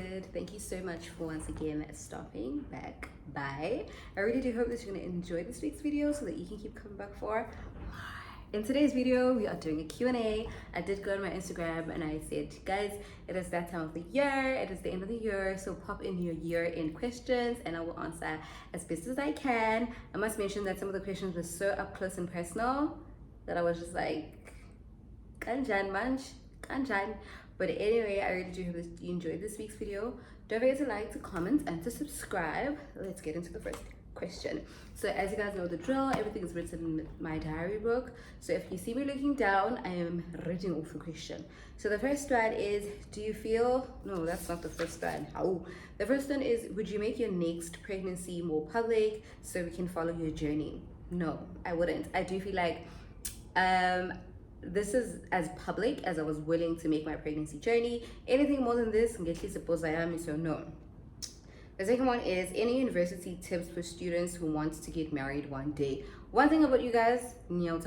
good. Thank you so much for once again stopping back by. I really do hope that you're going to enjoy this week's video so that you can keep coming back for. In today's video, we are doing a Q&A. I did go on my Instagram and I said, guys, it is that time of the year. It is the end of the year, so pop in your year-end questions and I will answer as best as I can. I must mention that some of the questions were so up close and personal that I was just like, kanjan manch, kanjan. But anyway, I really do hope that you enjoyed this week's video. Don't forget to like, to comment, and to subscribe. Let's get into the first question. So as you guys know the drill, everything is written in my diary book. So if you see me looking down, I am reading off the question. So the first one is, do you feel, no, that's not the first one. Oh, the first one is, would you make your next pregnancy more public so we can follow your journey? No, I wouldn't. I do feel like this is as public as I was willing to make my pregnancy journey. Anything more than this, so no. The second one is, any university tips for students who want to get married one day? One thing about you guys, I mean,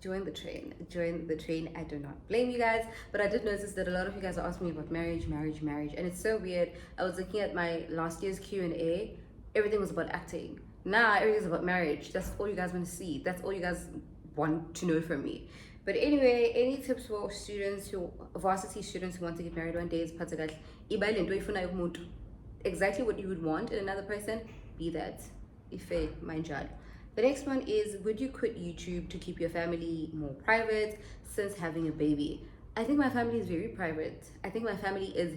join the train. I do not blame you guys, but I did notice that a lot of you guys are asking me about marriage, and it's so weird. I was looking at my last year's Q&A. Everything was about acting. Now everything's about marriage. That's all you guys want to see. That's all you guys want to know from me. But anyway, any tips for students varsity students who want to get married one day is exactly what you would want in another person. Be that. Ife, mind judge. The next one is, would you quit YouTube to keep your family more private since having a baby? I think my family is very private. I think my family is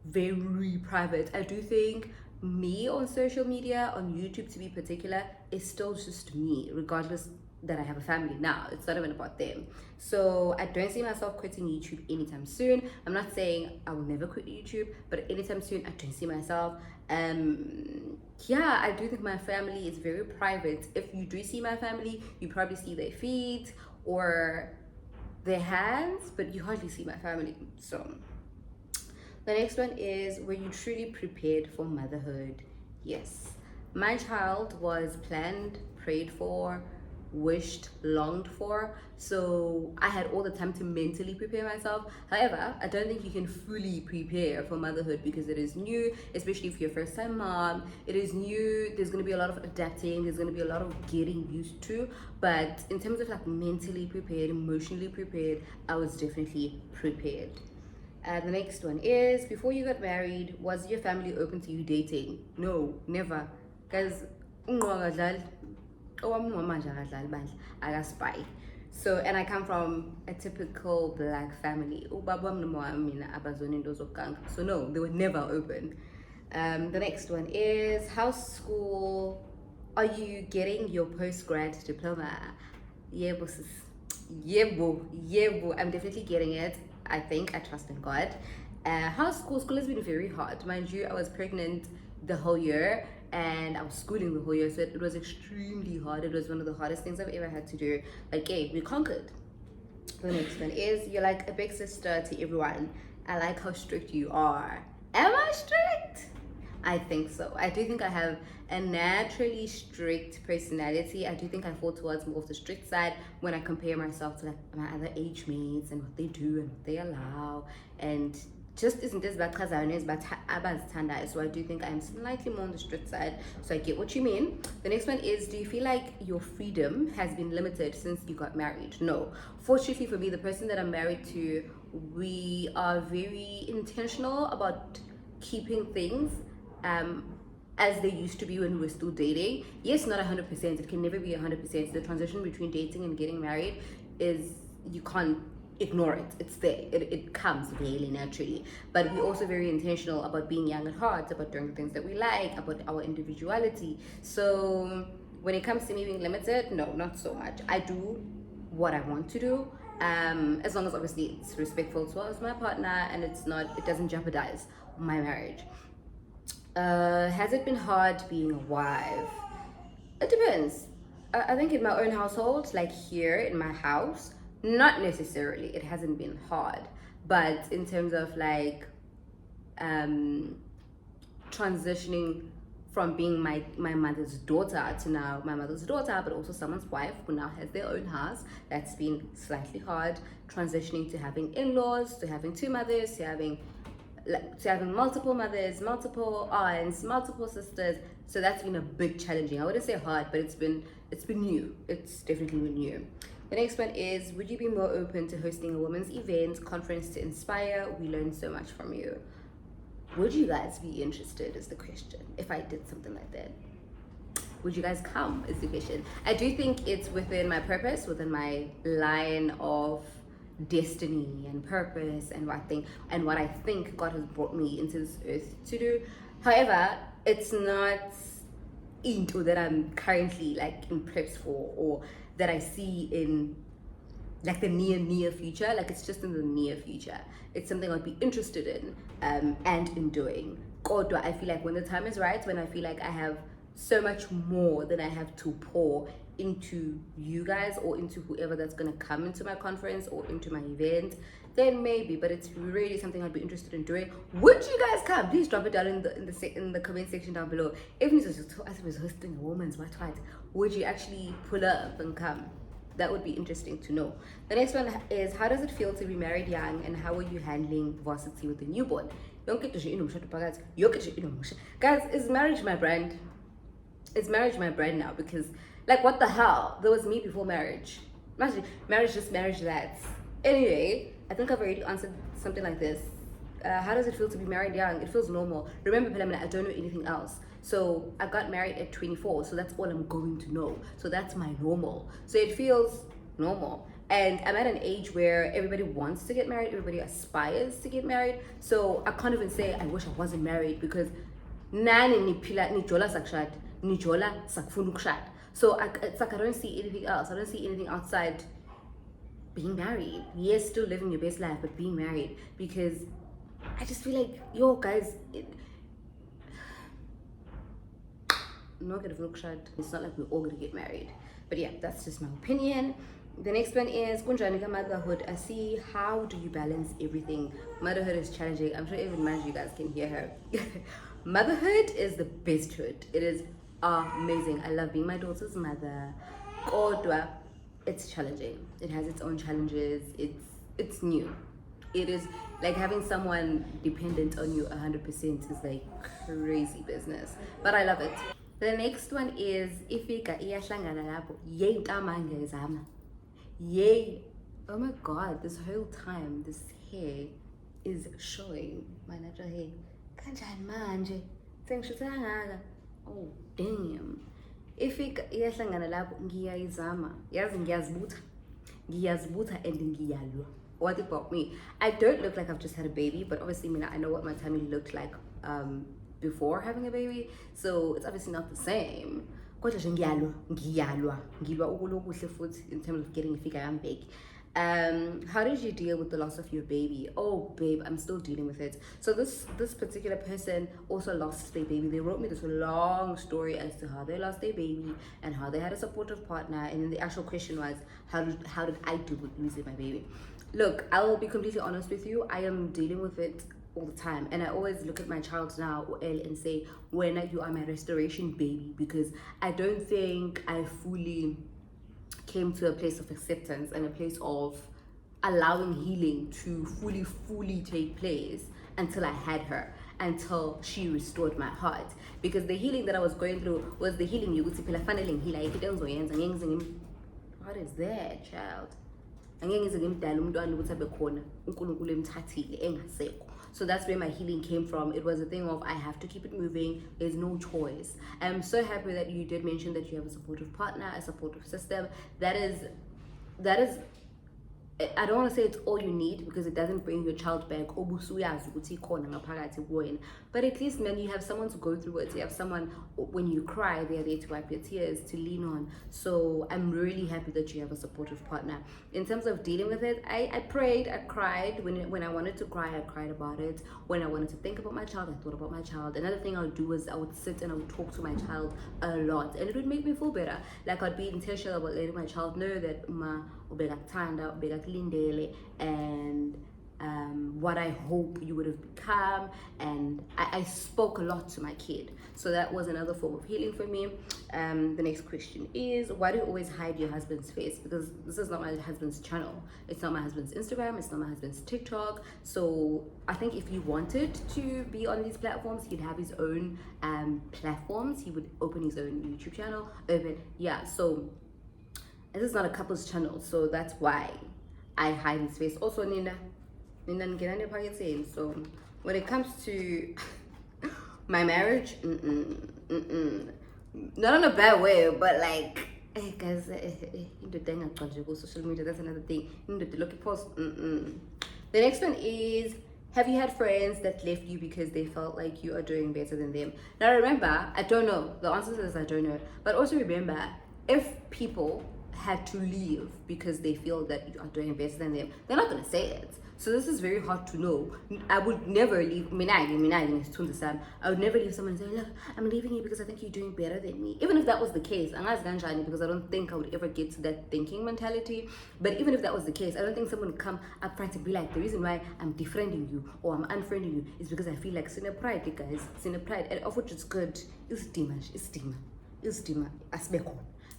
very private. I do think me on social media, on YouTube to be particular, is still just me, regardless that I have a family now. It's not even about them. So I don't see myself quitting YouTube anytime soon. I'm not saying I will never quit YouTube, but anytime soon I don't see myself. Yeah, I do think my family is very private. If you do see my family, you probably see their feet or their hands, but you hardly see my family. So the next one is, were you truly prepared for motherhood? Yes. My child was planned, prayed for, wished, longed for. So I had all the time to mentally prepare myself. However, I don't think you can fully prepare for motherhood because it is new, especially if you're a first time mom. It is new. There's going to be a lot of adapting. There's going to be a lot of getting used to. But in terms of like mentally prepared, emotionally prepared, I was definitely prepared. The next one is, before you got married, was your family open to you dating? No, never. Because so, and I come from a typical black family. So no, they were never open. The next one is, how school are you getting your post-grad diploma? Yebo, sis. Yebo, I'm definitely getting it. I think I trust in God. School has been very hard. Mind you, I was pregnant the whole year and I was schooling the whole year, so it was extremely hard. It was one of the hardest things I've ever had to do. But okay, we conquered. The next one is, you're like a big sister to everyone. I like how strict you are. Am I strict? I think so. I do think I have a naturally strict personality. I do think I fall towards more of the strict side when I compare myself to like my other age mates and what they do and what they allow, and just isn't as bad because I so I do think I'm slightly more on the strict side. So I get what you mean. The next one is, do you feel like your freedom has been limited since you got married? No. Fortunately for me, the person that I'm married to, we are very intentional about keeping things as they used to be when we were still dating. Yes, not 100%. It can never be 100%. The transition between dating and getting married is, you can't ignore it. It's there. It comes really naturally. But we're also very intentional about being young at heart, about doing the things that we like, about our individuality. So when it comes to me being limited, no, not so much. I do what I want to do, as long as obviously it's respectful towards my partner and it doesn't jeopardize my marriage. Has it been hard being a wife? It depends. I think in my own household, like here in my house, not necessarily. It hasn't been hard. But in terms of like transitioning from being my mother's daughter to now my mother's daughter, but also someone's wife who now has their own house. That's been slightly hard. Transitioning to having in-laws, to having two mothers, to having multiple mothers, multiple aunts, multiple sisters. So that's been a bit challenging. I wouldn't say hard, but it's been new. It's definitely been new. The next one is, would you be more open to hosting a women's event, conference to inspire? We learn so much from you. Would you guys be interested is the question. If I did something like that, would you guys come is the question. I do think it's within my purpose, within my line of destiny and purpose and what I think God has brought me into this earth to do. However, it's not into that I'm currently like in preps for, or that I see in like the near future. Like, it's just in the near future. It's something I'd be interested in and in doing. God, I feel like when the time is right, when I feel like I have so much more than I have to pour into you guys or into whoever that's gonna come into my conference or into my event, then maybe. But it's really something I'd be interested in doing. Would you guys come? Please drop it down in the comment section down below. If I was hosting a woman's what, would you actually pull up and come? That would be interesting to know. The next one is, how does it feel to be married young, and how are you handling varsity with a newborn? Guys, is marriage my brand? Is marriage my brand now? Because, like, what the hell? There was me before marriage. Marriage just marriage that. Anyway, I think I've already answered something like this. How does it feel to be married young? It feels normal. Remember, Pelamina, I don't know anything else. So I got married at 24, so that's all I'm going to know. So that's my normal. So it feels normal. And I'm at an age where everybody wants to get married, everybody aspires to get married. So I can't even say I wish I wasn't married, because nani niphila nijola sakushada, nijola sakufuna ukushada. So it's like I don't see anything else. I don't see anything outside being married. Yes, still living your best life, but being married, because I just feel like, yo guys, it's not like we're all gonna get married. But yeah, that's just my opinion. The next one is kunjani motherhood. I see, how do you balance everything? Motherhood is challenging. I'm sure even man, you guys can hear her. Motherhood is the best hood. It is amazing. I love being my daughter's mother. Kodwa, it's challenging. It has its own challenges. It's new. It is like having someone dependent on you 100% is like crazy business. But I love it. The next one is, ifika iyahlangana lapho yey ntamanga izama. Yay. Oh my god, this whole time this hair is showing, my natural hair. Kanjani manje? Sengishutha kangaka. Oh damn. Ifika iyahlangana lapho ngiyayizama. Yazi ngiyazibutha and ngiyalwa. What about me? I don't look like I've just had a baby, but obviously I know what my tummy looked like before having a baby, so it's obviously not the same. Kodwa nje ngiyalwa ukulokuhle futhi in terms of getting ifika yami big. How did you deal with the loss of your baby? Oh babe, I'm still dealing with it. So this particular person also lost their baby. They wrote me this long story as to how they lost their baby and how they had a supportive partner, and then the actual question was, how did I deal with losing my baby? Look, I will be completely honest with you. I am dealing with it all the time, and I always look at my child now and say, when you are my restoration baby, because I don't think I fully came to a place of acceptance and a place of allowing healing to fully take place until I had her, until she restored my heart. Because the healing that I was going through was the healing you would see. What is that, child? So that's where my healing came from. It was a thing of, I have to keep it moving. There's no choice. I'm so happy that you did mention that you have a supportive partner, a supportive system. That is, I don't want to say it's all you need, because it doesn't bring your child back. But at least, man, you have someone to go through it. You have someone, when you cry, they're there to wipe your tears, to lean on. So I'm really happy that you have a supportive partner. In terms of dealing with it, I prayed, I cried. When I wanted to cry, I cried about it. When I wanted to think about my child, I thought about my child. Another thing I would do is I would sit and I would talk to my child a lot, and it would make me feel better. Like, I'd be intentional about letting my child know that and what I hope you would have become, and I spoke a lot to my kid. So that was another form of healing for me. The next question is, why do you always hide your husband's face? Because this is not my husband's channel. It's not my husband's Instagram. It's not my husband's TikTok. So I think if he wanted to be on these platforms, he'd have his own platforms. He would open his own YouTube channel. So this is not a couple's channel. So that's why I hide his face. Also, Nina so when it comes to my marriage, not in a bad way, but like, hey guys, social media, that's another thing. Look at post. The next one is, have you had friends that left you because they felt like you are doing better than them? Now remember, I don't know. The answer is I don't know. But also remember, if people had to leave because they feel that you are doing better than them, they're not going to say it. So this is very hard to know. I would never leave. I would never leave someone and say, look, I'm leaving you because I think you're doing better than me. Even if that was the case, because I don't think I would ever get to that thinking mentality. But even if that was the case, I don't think someone would come up front and be like, the reason why I'm defriending you or I'm unfriending you is because I feel like sin pride, guys. Sin pride. And of which it's good. It's stigma.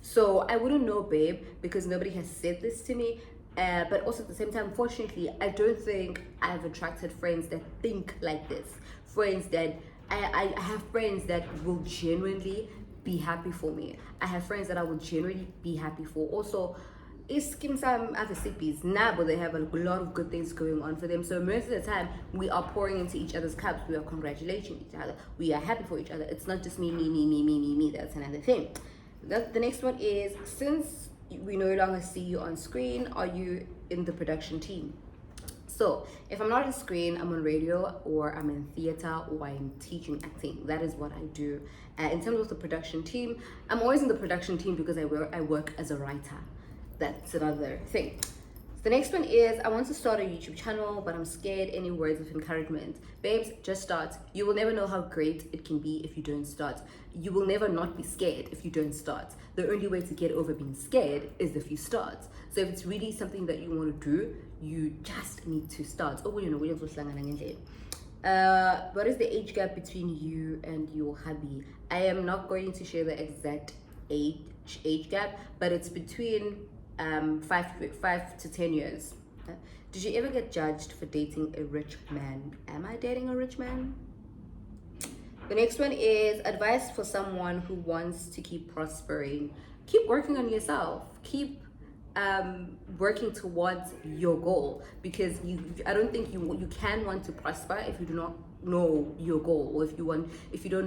So I wouldn't know, babe, because nobody has said this to me. But also at the same time, unfortunately, I don't think I've attracted friends that think like this. Friends that I have friends that will genuinely be happy for me. I have friends that I will genuinely be happy for. Also, some other CPs now, but they have a lot of good things going on for them. So most of the time, we are pouring into each other's cups. We are congratulating each other. We are happy for each other. It's not just me. That's another thing. The next one is, since we no longer see you on screen, are you in the production team? So if I'm not on screen, I'm on radio, or I'm in theater, or I'm teaching acting. That is what I do. In terms of the production team, I'm always in the production team because I work as a writer. That's another thing. The next one is, I want to start a YouTube channel, but I'm scared. Any words of encouragement? Babes, just start. You will never know how great it can be if you don't start. You will never not be scared if you don't start. The only way to get over being scared is if you start. So if it's really something that you want to do, you just need to start. What is the age gap between you and your hubby? I am not going to share the exact age gap, but it's between 5 to 10 years. Did you ever get judged for dating a rich man? Am I dating a rich man? The next one is, advice for someone who wants to keep prospering. Keep working on yourself. Keep working towards your goal, because I don't think you can want to prosper if you do not know your goal, or if you do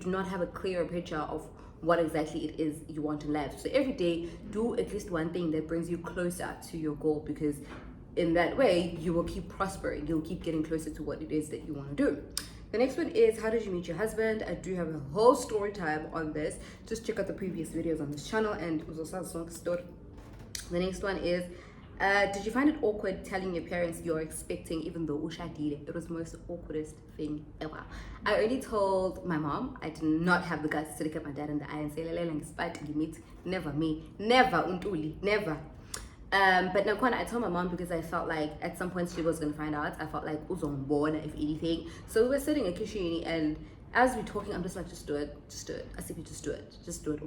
not have a clearer picture of what exactly it is you want in life. So every day, do at least one thing that brings you closer to your goal, because in that way you will keep prospering. You'll keep getting closer to what it is that you want to do. The next one is, how did you meet your husband? I do have a whole story time on this. Just check out the previous videos on this channel, and the next one is, did you find it awkward telling your parents you're expecting, even though Usha did it? It was the most awkwardest thing ever. I only told my mom. I did not have the guts to look at my dad in the eye and say, never me, never untuli, never. But Nakwana, I told my mom because I felt like at some point she was gonna find out. I felt like born if anything. So we were sitting in kitchen, and as we're talking, I'm just like, just do it. I said, just do it. Just do it.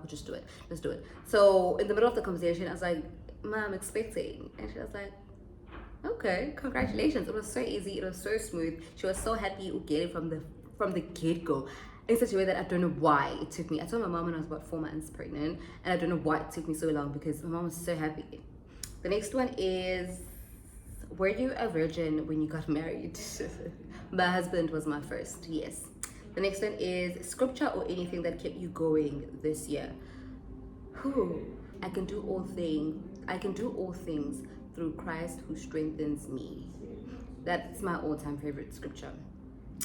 Just do it. Just do it. So in the middle of the conversation, I was like, Mom, I'm expecting. And she was like, okay, congratulations. It was so easy. It was so smooth. She was so happy to get it from the get-go, in such a way that I don't know why it took me. I told my mom when I was about 4 months pregnant, and I don't know why it took me so long, because my mom was so happy. The next one is, were you a virgin when you got married? My husband was my first, yes. The next one is, scripture or anything that kept you going this year. I can do all things through Christ who strengthens me. That's my all-time favorite scripture.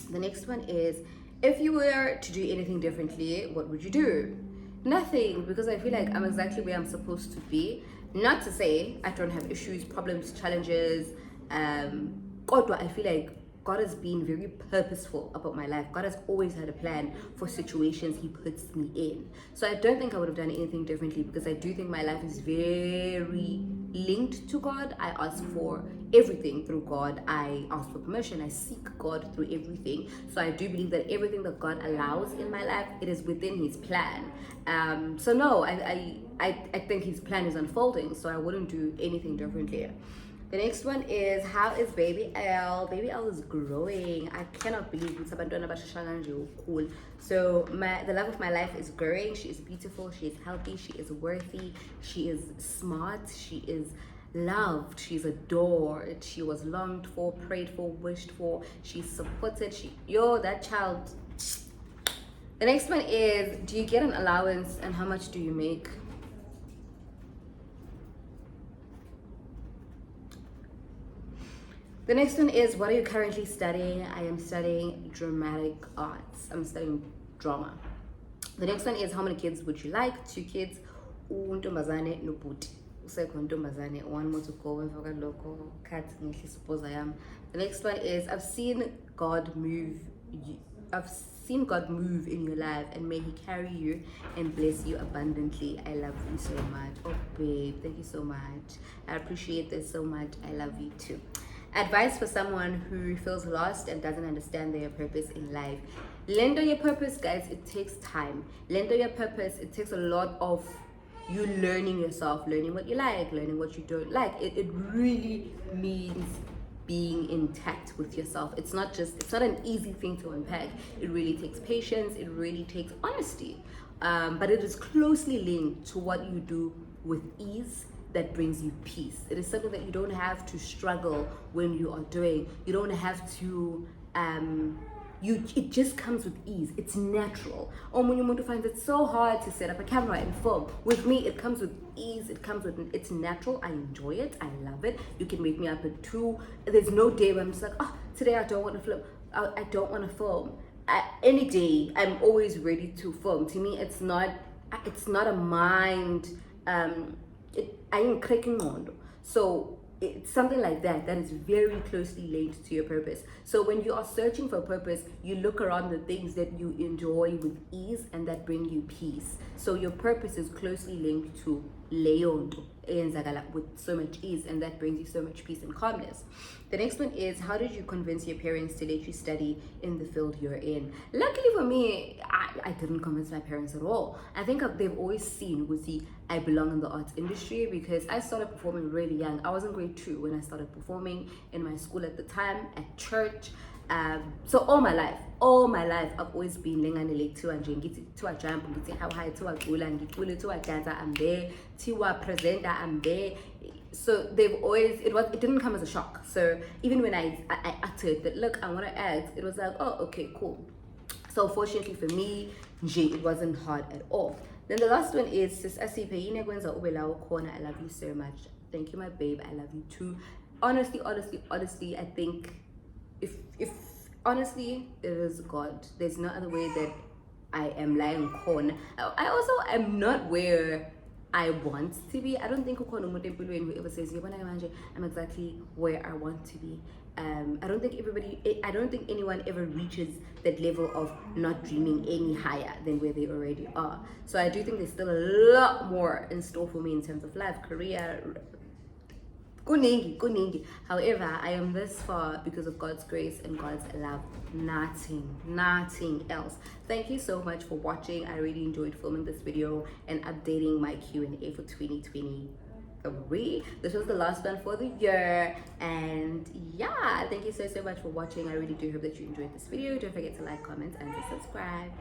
The next one is, if you were to do anything differently, what would you do? Nothing, because I feel like I'm exactly where I'm supposed to be. Not to say I don't have issues, problems, challenges. Kodwa, I feel like God has been very purposeful about my life. God has always had a plan for situations He puts me in. So I don't think I would have done anything differently, because I do think my life is very linked to God. I ask for everything through God. I ask for permission. I seek God through everything. So I do believe that everything that God allows in my life, it is within His plan. So no, I think His plan is unfolding. So I wouldn't do anything differently. The next one is, how is baby L? Baby L is growing. I cannot believe it's cool. So the love of my life is growing. She is beautiful. She is healthy. She is worthy. She is smart. She is loved. She's adored. She was longed for, prayed for, wished for. She's supported. That child. The next one is, do you get an allowance and how much do you make? The next one is, what are you currently studying? I am studying dramatic arts. I'm studying drama. The next one is, how many kids would you like? 2 kids. Untombazane nobhuti. Usekho ntombazane, one more to go. Emva local cat ngihle suppose I am. The next one is, I've seen God move in your life, and may He carry you and bless you abundantly. I love you so much. Oh babe, thank you so much. I appreciate this so much. I love you too. Advice for someone who feels lost and doesn't understand their purpose in life. Lendo your purpose, guys, it takes time. Lendo your purpose, it takes a lot of you learning yourself, learning what you like, learning what you don't like. It really means being intact with yourself. It's not an easy thing to unpack. It really takes patience. It really takes honesty. But it is closely linked to what you do with ease that brings you peace. It is something that you don't have to struggle when you are doing. You don't have to it just comes with ease. It's natural. When you find it so hard to set up a camera and film. With me, it comes with ease. It's natural. I enjoy it. I love it. You can wake me up at 2. There's no day where I'm just like, oh, today I don't want to film. I don't want to film. Any day, I'm always ready to film. To me, it's not a mind. I am cracking on. So it's something like that is very closely linked to your purpose. So when you are searching for purpose, you look around the things that you enjoy with ease and that bring you peace. So your purpose is closely linked to leonto with so much ease, and that brings you so much peace and calmness. The next one is, how did you convince your parents to let you study in the field you're in? Luckily for me, I didn't convince my parents at all. I think they've always seen I belong in the arts industry, because I started performing really young. I was in grade 2 when I started performing in my school at the time, at church. So all my life I've always been lenganele kuthiwa nje ngithi kuthiwa jump, ngithi how high, kuthiwa cula, ngicule, kuthiwa dancer, I'm there, kuthiwa presenter, I'm there. So it didn't come as a shock. So even when I acted that, look, I want to act, it was like, oh, okay, cool. So fortunately for me, it wasn't hard at all. Then the last one is, Sis Asiphest, I love you so much. Thank you, my babe. I love you too. Honestly, I think if honestly, it is God. There's no other way that I am lying corn. I also am not where I want to be. I don't think who ever says I'm exactly where I want to be. I don't think anyone ever reaches that level of not dreaming any higher than where they already are. So I do think there's still a lot more in store for me in terms of life, career, kuningi. However, I am this far because of God's grace and God's love. Nothing else. Thank you so much for watching. I really enjoyed filming this video and updating my Q&A for 2023. This was the last one for the year, and yeah, thank you so much for watching. I really do hope that you enjoyed this video. Don't forget to like, comment, and to subscribe.